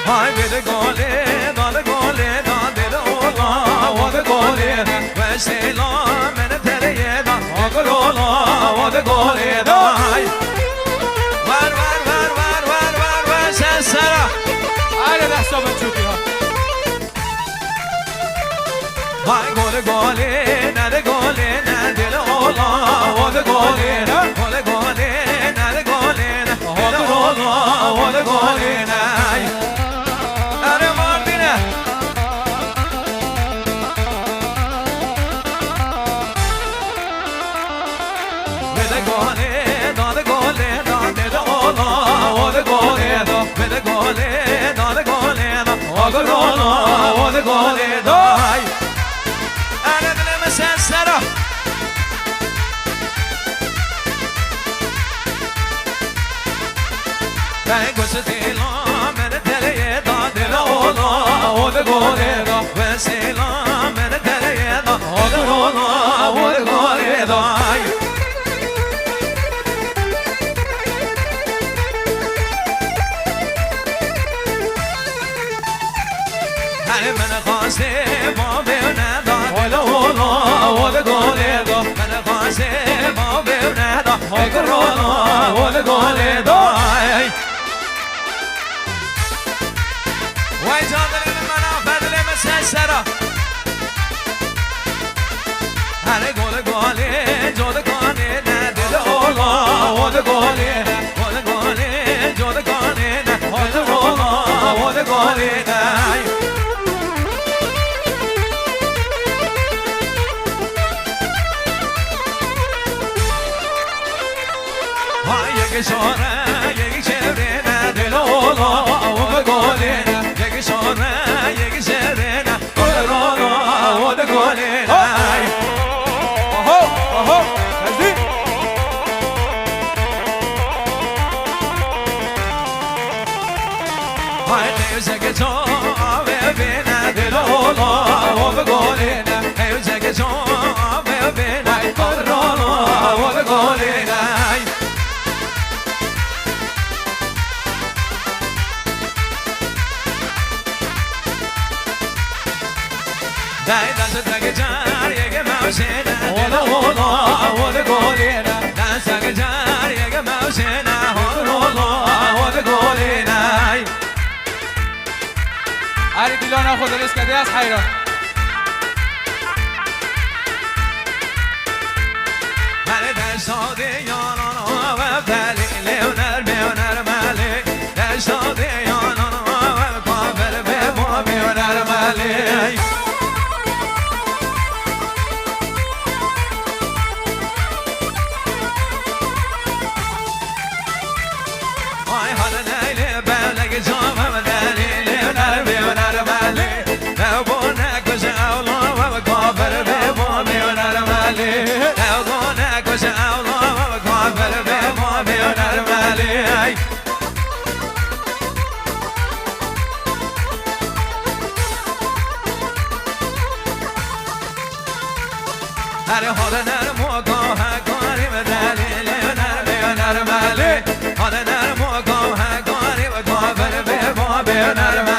های بده گاله داده گاله داده اولا وده گاله و سیلا من تریه دا اگلولا وده گاله دای ور سنسرا آره دستا من چوبی ها های گاله گاله نده گاله نده اولا وده گاله گاله گاله نده گاله نده اولا وده گاله نای اره ماردینه بده گاله داده گاله داده اولا وده گاله بده گاله داده گاله داده اولا وده گاله دای اره دلم سنسرا ben gözetila mene tereye da dela ola o de gore da vesila mene tereye da o de ola o de gore da hani mene khase ma be ne da dela ola o de gore da mene khase ma be ne da o de ola o de gore da وای جادل من آفدل مسسرا هر گل گاله جود گاله ندل اولا ود گاله ود گاله جود گاله ندل اولا ود گاله نای های یک شوره یک چهره ندل اولا ود گاله یک شرنا قرانا ود گالینا آها آها نزدیک های نیوزه تو آوه بینا دلولا ود گالینا نیوزه تو آوه بینا قرانا ود گالینا دای دست تگ جار یک موشنا اولا اولا ود گالینا دست تگ جار یک موشنا اولا ود گالینا آره دیلانا خود ریس کده از حیران هر دستاد یانان و دلیل هنر مالی دستاد یانان و کافر به ما هنر مالی هر حال نرم و گاه کاری و دلیل نرم مالی حال نرم و گاه کاری و گاه بر به ما به نرم